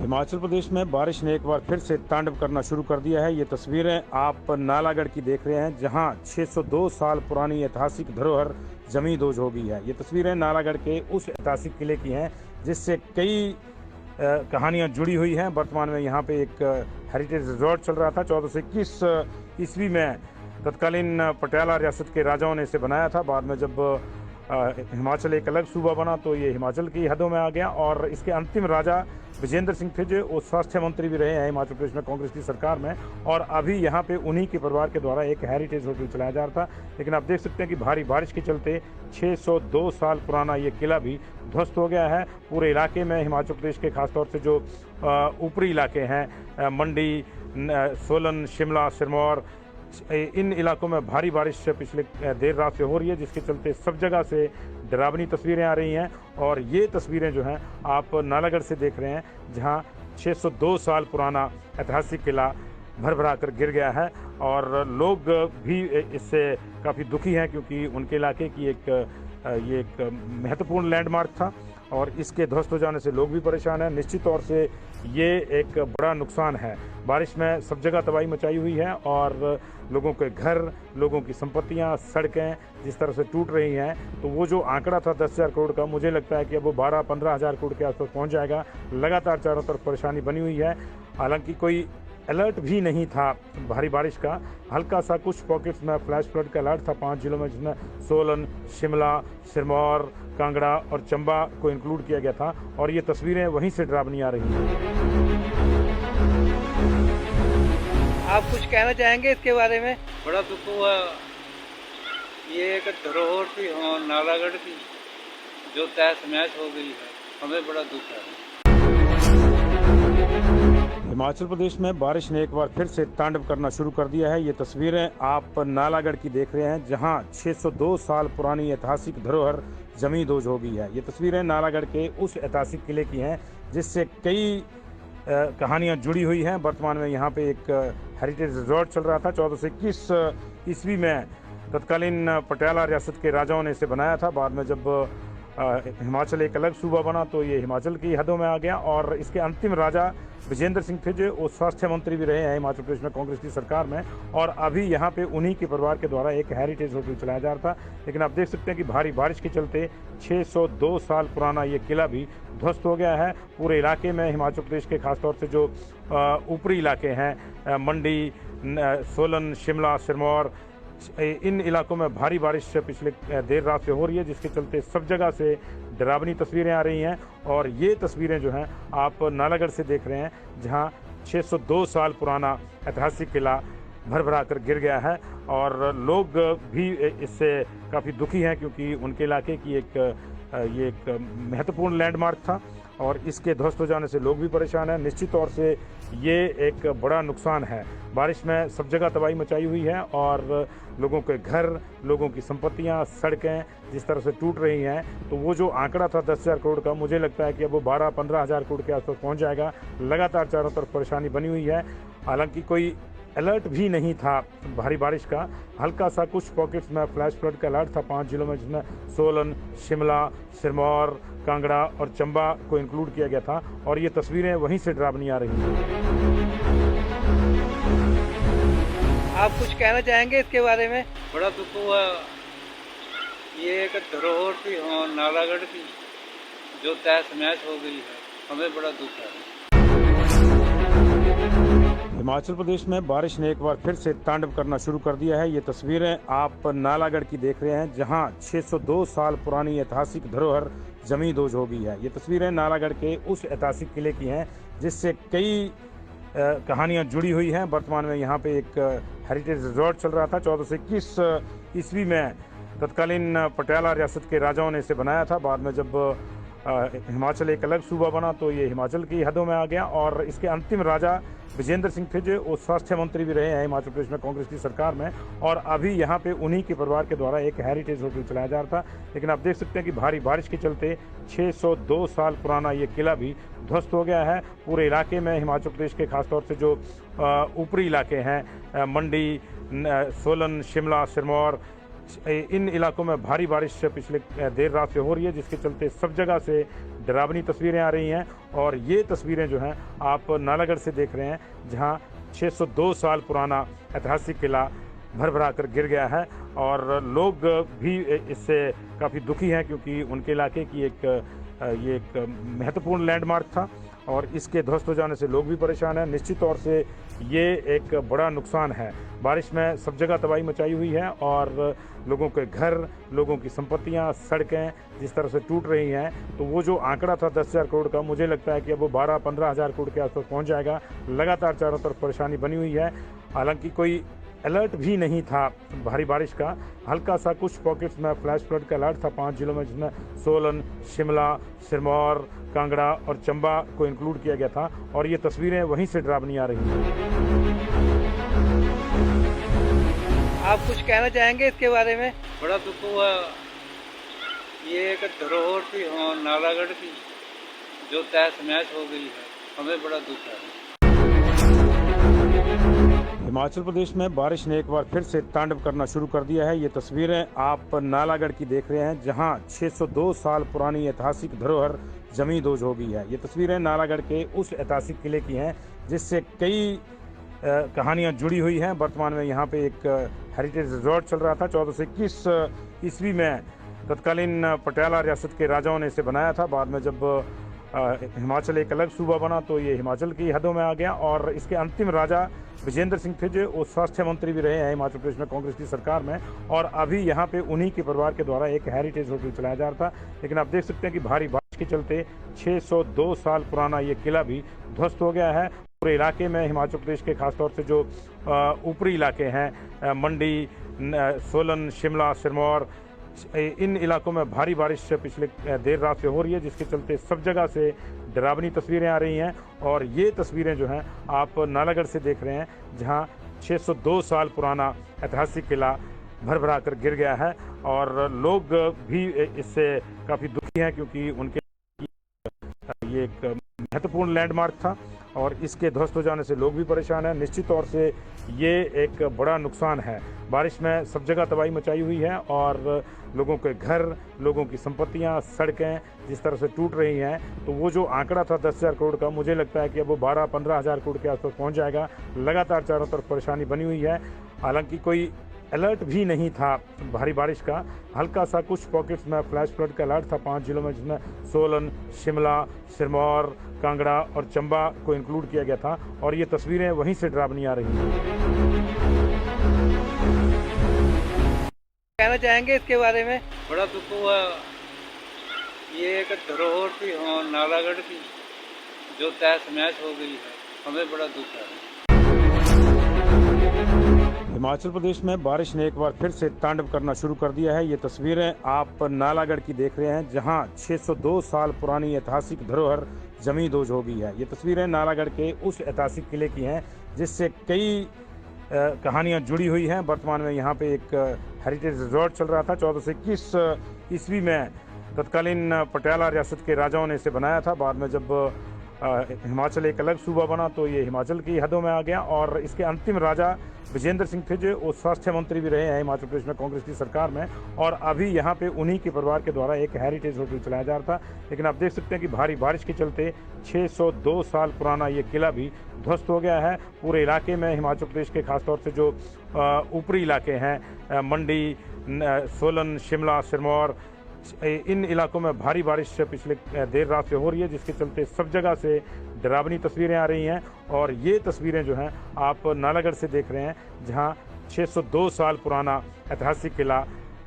हिमाचल प्रदेश में बारिश ने एक बार फिर से तांडव करना शुरू कर दिया है। ये तस्वीरें आप नालागढ़ की देख रहे हैं, जहां 602 साल पुरानी ऐतिहासिक धरोहर जमींदोज हो गई है। ये तस्वीरें नालागढ़ के उस ऐतिहासिक किले की हैं जिससे कई कहानियां जुड़ी हुई हैं। वर्तमान में यहाँ पे एक हेरिटेज रिजॉर्ट चल रहा था। 1421 ईस्वी में तत्कालीन पटियाला रियासत के राजाओं ने इसे बनाया था। बाद में जब हिमाचल एक अलग सूबा बना तो ये हिमाचल की हदों में आ गया और इसके अंतिम राजा विजेंद्र सिंह थे, जो वो स्वास्थ्य मंत्री भी रहे हैं हिमाचल प्रदेश में कांग्रेस की सरकार में। और अभी यहाँ पे उन्हीं के परिवार के द्वारा एक हेरिटेज होटल चलाया जा रहा था। लेकिन आप देख सकते हैं कि भारी बारिश के चलते 602 साल पुराना ये किला भी ध्वस्त हो गया है। पूरे इलाके में हिमाचल प्रदेश के खासतौर से जो ऊपरी इलाके हैं, मंडी, सोलन, शिमला, सिरमौर, इन इलाकों में भारी बारिश पिछले देर रात से हो रही है, जिसके चलते सब जगह से डरावनी तस्वीरें आ रही हैं। और ये तस्वीरें जो हैं आप नालागढ़ से देख रहे हैं, जहां 602 साल पुराना ऐतिहासिक किला भर कर गिर गया है। और लोग भी इससे काफ़ी दुखी हैं, क्योंकि उनके इलाके की ये एक महत्वपूर्ण लैंडमार्क था और इसके ध्वस्त हो जाने से लोग भी परेशान हैं। निश्चित तौर से ये एक बड़ा नुकसान है। बारिश में सब जगह तबाही मचाई हुई है और लोगों के घर, लोगों की संपत्तियां, सड़कें जिस तरह से टूट रही हैं, तो वो जो आंकड़ा था 10,000 करोड़ का, मुझे लगता है कि अब वो 12-15 हज़ार करोड़ के आसपास पहुंच जाएगा। लगातार चारों तरफ परेशानी बनी हुई है। हालांकि कोई अलर्ट भी नहीं था भारी बारिश का। हल्का सा कुछ पॉकेट्स में फ्लैश फ्लड का अलर्ट था 5 जिलों में, जिसमें सोलन, शिमला, सिरमौर, कांगड़ा और चंबा को इंक्लूड किया गया था। और ये तस्वीरें वहीं से डरावनी आ रही हैं। आप कुछ कहना चाहेंगे इसके बारे में? बड़ा दुख हुआ। ये एक धरोहर थी नालागढ़ की, जो तहस नहस हो गई है। हमें बड़ा दुख है। हिमाचल प्रदेश में बारिश ने एक बार फिर से तांडव करना शुरू कर दिया है। ये तस्वीरें आप नालागढ़ की देख रहे हैं, जहां 602 साल पुरानी ऐतिहासिक धरोहर जमींदोज हो गई है। ये तस्वीरें नालागढ़ के उस ऐतिहासिक किले की हैं जिससे कई कहानियां जुड़ी हुई हैं। वर्तमान में यहाँ पे एक हेरिटेज रिजॉर्ट चल रहा था। 1421 ईस्वी में तत्कालीन पटियाला रियासत के राजाओं ने इसे बनाया था। बाद में जब हिमाचल एक अलग सूबा बना तो ये हिमाचल की हदों में आ गया और इसके अंतिम राजा विजेंद्र सिंह थे, जो वो स्वास्थ्य मंत्री भी रहे हैं हिमाचल प्रदेश में कांग्रेस की सरकार में। और अभी यहाँ पे उन्हीं के परिवार के द्वारा एक हेरिटेज होटल चलाया जा रहा था। लेकिन आप देख सकते हैं कि भारी बारिश के चलते 602 साल पुराना ये किला भी ध्वस्त हो गया है। पूरे इलाके में हिमाचल प्रदेश के खासतौर से जो ऊपरी इलाके हैं, मंडी, सोलन, शिमला, सिरमौर, इन इलाकों में भारी बारिश पिछले देर रात से हो रही है, जिसके चलते सब जगह से डरावनी तस्वीरें आ रही हैं। और ये तस्वीरें जो हैं आप नालागढ़ से देख रहे हैं, जहां 602 साल पुराना ऐतिहासिक किला भर कर गिर गया है। और लोग भी इससे काफ़ी दुखी हैं, क्योंकि उनके इलाके की ये एक महत्वपूर्ण लैंडमार्क था और इसके ध्वस्त हो जाने से लोग भी परेशान हैं। निश्चित तौर से ये एक बड़ा नुकसान है। बारिश में सब जगह तबाही मचाई हुई है और लोगों के घर, लोगों की संपत्तियां, सड़कें जिस तरह से टूट रही हैं, तो वो जो आंकड़ा था 10,000 करोड़ का, मुझे लगता है कि अब वो 12-15 हज़ार करोड़ के आसपास पहुंच जाएगा। लगातार चारों तरफ परेशानी बनी हुई है। हालांकि कोई अलर्ट भी नहीं था भारी बारिश का। हल्का सा कुछ पॉकेट्स में फ्लैश फ्लड का अलर्ट था 5 जिलों में, जिसमें सोलन, शिमला, सिरमौर, कांगड़ा और चंबा को इंक्लूड किया गया था। और ये तस्वीरें वहीं से डरावनी आ रही हैं। आप कुछ कहना चाहेंगे इसके बारे में? बड़ा दुख हुआ। ये एक धरोहर थी नालागढ़ की, जो तहस नहस हो गई है। हमें बड़ा दुख है। हिमाचल प्रदेश में बारिश ने एक बार फिर से तांडव करना शुरू कर दिया है। ये तस्वीरें आप नालागढ़ की देख रहे हैं, जहां 602 साल पुरानी ऐतिहासिक धरोहर जमींदोज हो गई है। ये तस्वीरें नालागढ़ के उस ऐतिहासिक किले की हैं जिससे कई कहानियां जुड़ी हुई हैं। वर्तमान में यहाँ पे एक हेरिटेज रिजॉर्ट चल रहा था। 1421 ईस्वी में तत्कालीन पटियाला रियासत के राजाओं ने इसे बनाया था। बाद में जब हिमाचल एक अलग सूबा बना तो ये हिमाचल की हदों में आ गया और इसके अंतिम राजा विजेंद्र सिंह थे, जो वो स्वास्थ्य मंत्री भी रहे हैं हिमाचल प्रदेश में कांग्रेस की सरकार में। और अभी यहाँ पे उन्हीं के परिवार के द्वारा एक हेरिटेज होटल चलाया जा रहा था। लेकिन आप देख सकते हैं कि भारी बारिश के चलते 602 साल पुराना ये किला भी ध्वस्त हो गया है। पूरे इलाके में हिमाचल प्रदेश के खासतौर से जो ऊपरी इलाके हैं, मंडी, सोलन, शिमला, सिरमौर, इन इलाकों में भारी बारिश पिछले देर रात से हो रही है, जिसके चलते सब जगह से डरावनी तस्वीरें आ रही हैं। और ये तस्वीरें जो हैं आप नालागढ़ से देख रहे हैं, जहां 602 साल पुराना ऐतिहासिक किला भर कर गिर गया है। और लोग भी इससे काफ़ी दुखी हैं, क्योंकि उनके इलाके की ये एक महत्वपूर्ण लैंडमार्क था और इसके ध्वस्त हो जाने से लोग भी परेशान हैं। निश्चित तौर से ये एक बड़ा नुकसान है। बारिश में सब जगह तबाही मचाई हुई है और लोगों के घर, लोगों की संपत्तियां, सड़कें जिस तरह से टूट रही हैं, तो वो जो आंकड़ा था 10,000 करोड़ का, मुझे लगता है कि अब वो 12-15 हज़ार करोड़ के आसपास पहुंच जाएगा। लगातार चारों तरफ परेशानी बनी हुई है। हालांकि कोई अलर्ट भी नहीं था भारी बारिश का। हल्का सा कुछ पॉकेट्स में फ्लैश फ्लड का अलर्ट था 5 जिलों में, जिसमें सोलन, शिमला, सिरमौर, कांगड़ा और चंबा को इंक्लूड किया गया था। और ये तस्वीरें वहीं से डरावनी आ रही हैं। आप कुछ कहना चाहेंगे इसके बारे में? बड़ा दुख हुआ। ये एक धरोहर थी नालागढ़ की, जो तहस महस हो गई है। हमें बड़ा दुख है। हिमाचल प्रदेश में बारिश ने एक बार फिर से तांडव करना शुरू कर दिया है। ये तस्वीरें आप नालागढ़ की देख रहे हैं, जहां 602 साल पुरानी ऐतिहासिक धरोहर जमींदोज हो गई है। ये तस्वीरें नालागढ़ के उस ऐतिहासिक किले की हैं जिससे कई कहानियां जुड़ी हुई हैं। वर्तमान में यहाँ पे एक हेरिटेज रिजॉर्ट चल रहा था। 1421 ईस्वी में तत्कालीन पटियाला रियासत के राजाओं ने इसे बनाया था। बाद में जब हिमाचल एक अलग सूबा बना तो ये हिमाचल की हदों में आ गया। और इसके अंतिम राजा विजेंद्र सिंह थे, जो वो स्वास्थ्य मंत्री भी रहे हैं हिमाचल प्रदेश में कांग्रेस की सरकार में। और अभी यहाँ पे उन्हीं के परिवार के द्वारा एक हेरिटेज होटल चलाया जा रहा था। लेकिन आप देख सकते हैं कि भारी बारिश के चलते 602 साल पुराना ये किला भी ध्वस्त हो गया है। पूरे इलाके में हिमाचल प्रदेश के खासतौर से जो ऊपरी इलाके हैं, मंडी, सोलन, शिमला, सिरमौर, इन इलाकों में भारी बारिश पिछले देर रात से हो रही है, जिसके चलते सब जगह से डरावनी तस्वीरें आ रही हैं। और ये तस्वीरें जो हैं आप नालागढ़ से देख रहे हैं, जहां 602 साल पुराना ऐतिहासिक किला भर कर गिर गया है। और लोग भी इससे काफ़ी दुखी हैं, क्योंकि उनके ये एक महत्वपूर्ण लैंडमार्क था और इसके ध्वस्त हो जाने से लोग भी परेशान हैं। निश्चित तौर से ये एक बड़ा नुकसान है। बारिश में सब जगह तबाही मचाई हुई है और लोगों के घर, लोगों की संपत्तियां, सड़कें जिस तरह से टूट रही हैं, तो वो जो आंकड़ा था 10,000 करोड़ का, मुझे लगता है कि अब वो 12-15 हज़ार करोड़ के आसपास पहुंच जाएगा। लगातार चारों तरफ परेशानी बनी हुई है। हालांकि कोई अलर्ट भी नहीं था भारी बारिश का। हल्का सा कुछ पॉकेट्स में फ्लैश फ्लड का अलर्ट था 5 जिलों में, जिसमें सोलन, शिमला, सिरमौर, कांगड़ा और चंबा को इंक्लूड किया गया था। और ये तस्वीरें वहीं से डरावनी आ रही हैं। कहना चाहेंगे इसके बारे में? बड़ा दुख हुआ। ये एक धरोहर थी नालागढ़ की, जो तहस महस हो गई है। हमें बड़ा दुख है। हिमाचल प्रदेश में बारिश ने एक बार फिर से तांडव करना शुरू कर दिया है। ये तस्वीरें आप नालागढ़ की देख रहे हैं, जहां 602 साल पुरानी ऐतिहासिक धरोहर जमींदोज हो गई है। ये तस्वीरें नालागढ़ के उस ऐतिहासिक किले की हैं जिससे कई कहानियां जुड़ी हुई हैं। वर्तमान में यहाँ पे एक हेरिटेज रिजॉर्ट चल रहा था। 1421 ईस्वी में तत्कालीन पटियाला रियासत के राजाओं ने इसे बनाया था। बाद में जब हिमाचल एक अलग सूबा बना तो ये हिमाचल की हदों में आ गया। और इसके अंतिम राजा विजेंद्र सिंह थे, जो वो स्वास्थ्य मंत्री भी रहे हैं हिमाचल प्रदेश में कांग्रेस की सरकार में। और अभी यहाँ पे उन्हीं के परिवार के द्वारा एक हेरिटेज होटल चलाया जा रहा था। लेकिन आप देख सकते हैं कि भारी बारिश के चलते 602 साल पुराना ये किला भी ध्वस्त हो गया है। पूरे इलाके में हिमाचल प्रदेश के खासतौर से जो ऊपरी इलाके हैं, मंडी, सोलन, शिमला, सिरमौर, इन इलाकों में भारी बारिश पिछले देर रात से हो रही है, जिसके चलते सब जगह से डरावनी तस्वीरें आ रही हैं। और ये तस्वीरें जो हैं आप नालागढ़ से देख रहे हैं, जहां 602 साल पुराना ऐतिहासिक किला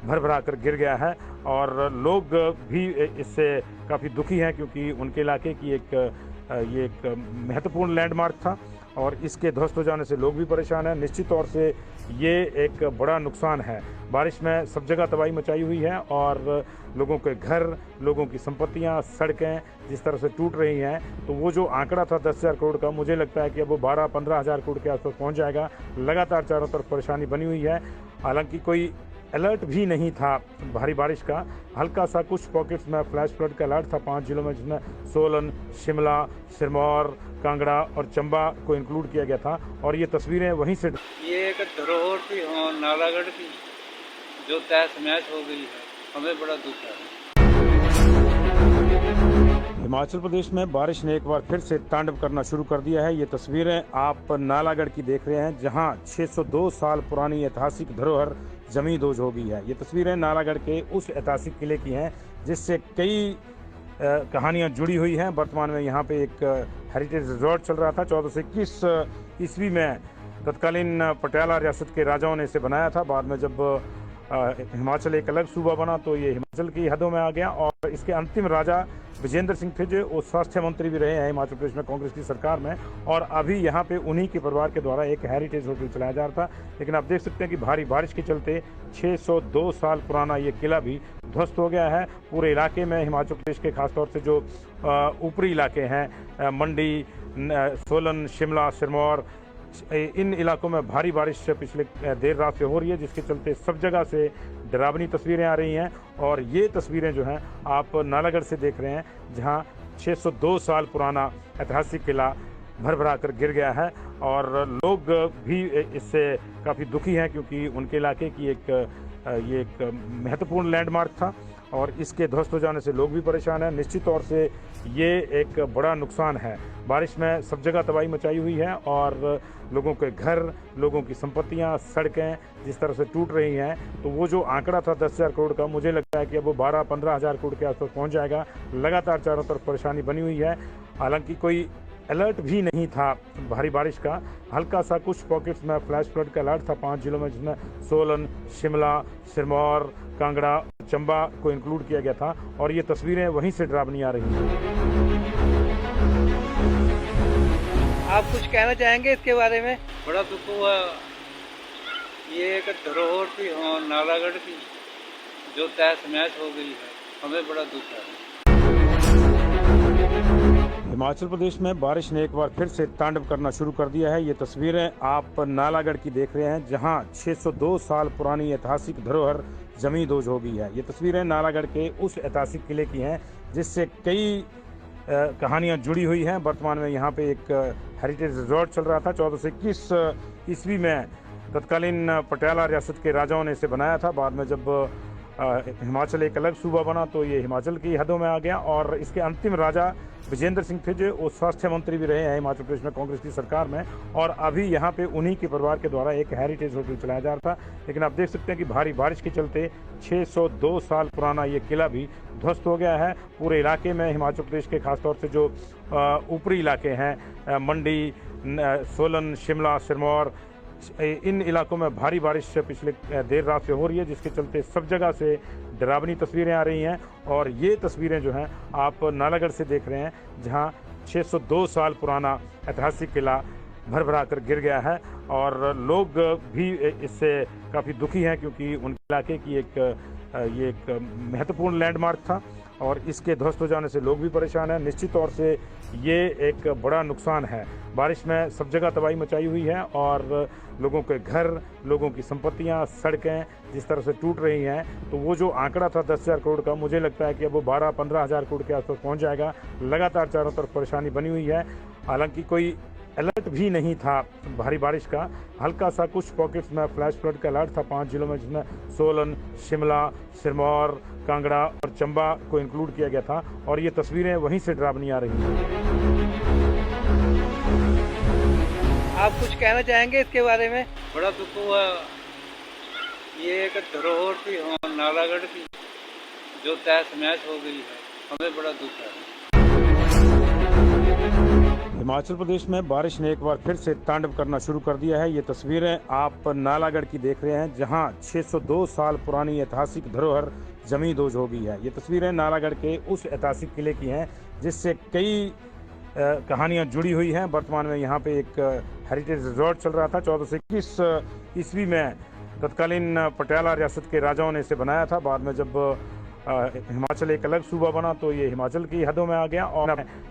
भर कर गिर गया है। और लोग भी इससे काफ़ी दुखी हैं, क्योंकि उनके इलाके की ये एक महत्वपूर्ण लैंडमार्क था और इसके ध्वस्त हो जाने से लोग भी परेशान हैं। निश्चित तौर से ये एक बड़ा नुकसान है। बारिश में सब जगह तबाही मचाई हुई है और लोगों के घर, लोगों की संपत्तियां, सड़कें जिस तरह से टूट रही हैं, तो वो जो आंकड़ा था 10,000 करोड़ का, मुझे लगता है कि अब वो 12-15 हज़ार करोड़ के आसपास पहुंच जाएगा। लगातार चारों तरफ परेशानी बनी हुई है। हालांकि कोई अलर्ट भी नहीं था भारी बारिश का। हल्का सा कुछ पॉकेट्स में फ्लैश फ्लड का अलर्ट था 5 जिलों में, जिसमें सोलन, शिमला, सिरमौर, कांगड़ा और चंबा को इंक्लूड किया गया था। और ये तस्वीरें वहीं से ये एक धरोहर थी नालागढ़ की, जो तहस महस हो गई है। हमें बड़ा दुख है। हिमाचल प्रदेश में बारिश ने एक बार फिर से तांडव करना शुरू कर दिया है। ये तस्वीरें आप नालागढ़ की देख रहे हैं, जहां 602 साल पुरानी ऐतिहासिक धरोहर जमींदोज हो गई है। ये तस्वीरें नालागढ़ के उस ऐतिहासिक किले की हैं जिससे कई कहानियां जुड़ी हुई हैं। वर्तमान में यहाँ पे एक हेरिटेज रिजॉर्ट चल रहा था। 1421 ईस्वी में तत्कालीन पटियाला रियासत के राजाओं ने इसे बनाया था। बाद में जब हिमाचल एक अलग सूबा बना तो ये हिमाचल की हदों में आ गया और इसके अंतिम राजा विजेंद्र सिंह थे, जो स्वास्थ्य मंत्री भी रहे हैं हिमाचल प्रदेश में कांग्रेस की सरकार में। और अभी यहाँ पे उन्हीं के परिवार के द्वारा एक हेरिटेज होटल चलाया जा रहा था। लेकिन आप देख सकते हैं कि भारी बारिश के चलते 602 साल पुराना ये किला भी ध्वस्त हो गया है। पूरे इलाके में हिमाचल प्रदेश के खासतौर से जो ऊपरी इलाके हैं, मंडी, सोलन, शिमला, सिरमौर, इन इलाकों में भारी बारिश पिछले देर रात से हो रही है, जिसके चलते सब जगह से डरावनी तस्वीरें आ रही हैं। और ये तस्वीरें जो हैं आप नालागढ़ से देख रहे हैं, जहां 602 साल पुराना ऐतिहासिक किला भरभरा कर गिर गया है। और लोग भी इससे काफ़ी दुखी हैं, क्योंकि उनके इलाके की ये एक महत्वपूर्ण लैंडमार्क था और इसके ध्वस्त हो जाने से लोग भी परेशान हैं। निश्चित तौर से ये एक बड़ा नुकसान है। बारिश में सब जगह तबाही मचाई हुई है और लोगों के घर, लोगों की संपत्तियां, सड़कें जिस तरह से टूट रही हैं, तो वो जो आंकड़ा था 10,000 करोड़ का, मुझे लगता है कि अब वो 12-15 हज़ार करोड़ के आसपास पहुंच जाएगा। लगातार चारों तरफ परेशानी बनी हुई है। हालांकि कोई अलर्ट भी नहीं था भारी बारिश का। हल्का सा कुछ पॉकेट्स में फ्लैश फ्लड का अलर्ट था 5 जिलों में, जिसमें सोलन, शिमला, सिरमौर, कांगड़ा, चंबा को इंक्लूड किया गया था। और ये तस्वीरें वहीं से डरावनी आ रही हैं। आप कुछ कहना चाहेंगे इसके बारे में? बड़ा दुख हुआ। ये एक धरोहर थी नालागढ़ की, जो तहस नहस हो गई है। हमें बड़ा दुख है। हिमाचल प्रदेश में बारिश ने एक बार फिर से तांडव करना शुरू कर दिया है। ये तस्वीरें आप नालागढ़ की देख रहे हैं, जहां 602 साल पुरानी ऐतिहासिक धरोहर जमींदोज हो गई है। ये तस्वीरें नालागढ़ के उस ऐतिहासिक किले की हैं जिससे कई कहानियां जुड़ी हुई हैं। वर्तमान में यहाँ पे एक हेरिटेज रिजॉर्ट चल रहा था। 1421 ईस्वी में तत्कालीन पटियाला रियासत के राजाओं ने इसे बनाया था। बाद में जब हिमाचल एक अलग सूबा बना तो ये हिमाचल की हदों में आ गया और इसके अंतिम राजा विजेंद्र सिंह थे, जो स्वास्थ्य मंत्री भी रहे हैं हिमाचल प्रदेश में कांग्रेस की सरकार में। और अभी यहाँ पे उन्हीं के परिवार के द्वारा एक हेरिटेज होटल चलाया जा रहा था। लेकिन आप देख सकते हैं कि भारी बारिश के चलते 602 साल पुराना ये किला भी ध्वस्त हो गया है। पूरे इलाके में हिमाचल प्रदेश के खासतौर से जो ऊपरी इलाके हैं, मंडी, सोलन, शिमला, सिरमौर, इन इलाकों में भारी बारिश पिछले देर रात से हो रही है, जिसके चलते सब जगह से डरावनी तस्वीरें आ रही हैं। और ये तस्वीरें जो हैं आप नालागढ़ से देख रहे हैं, जहां 602 साल पुराना ऐतिहासिक किला भरभरा कर गिर गया है। और लोग भी इससे काफ़ी दुखी हैं, क्योंकि उनके इलाके की ये एक महत्वपूर्ण लैंडमार्क था और इसके ध्वस्त हो जाने से लोग भी परेशान हैं। निश्चित तौर से ये एक बड़ा नुकसान है। बारिश में सब जगह तबाही मचाई हुई है और लोगों के घर, लोगों की संपत्तियां, सड़कें जिस तरह से टूट रही हैं, तो वो जो आंकड़ा था 10,000 करोड़ का, मुझे लगता है कि अब वो 12-15 हज़ार करोड़ के आसपास पहुंच जाएगा। लगातार चारों तरफ परेशानी बनी हुई है। हालांकि कोई अलर्ट भी नहीं था भारी बारिश का। हल्का सा कुछ पॉकेट्स में फ्लैश फ्लड का अलर्ट था 5 जिलों में, जिसमें सोलन, शिमला, सिरमौर, कांगड़ा और चंबा को इंक्लूड किया गया था। और ये तस्वीरें वहीं से डरावनी आ रही हैं। आप कुछ कहना चाहेंगे इसके बारे में? बड़ा दुख हुआ। ये एक धरोहर थी नालागढ़ की, जो तहस नहस हो गई है। हमें बड़ा दुख है। हिमाचल प्रदेश में बारिश ने एक बार फिर से तांडव करना शुरू कर दिया है। ये तस्वीरें आप नालागढ़ की देख रहे हैं, जहां 602 साल पुरानी ऐतिहासिक धरोहर जमींदोज हो गई है। ये तस्वीरें नालागढ़ के उस ऐतिहासिक किले की हैं जिससे कई कहानियां जुड़ी हुई हैं। वर्तमान में यहाँ पे एक हेरिटेज रिजॉर्ट चल रहा था। 1421 ईस्वी में तत्कालीन पटियाला रियासत के राजाओं ने इसे बनाया था। बाद में जब हिमाचल एक अलग सूबा बना तो ये हिमाचल की हदों में आ गया और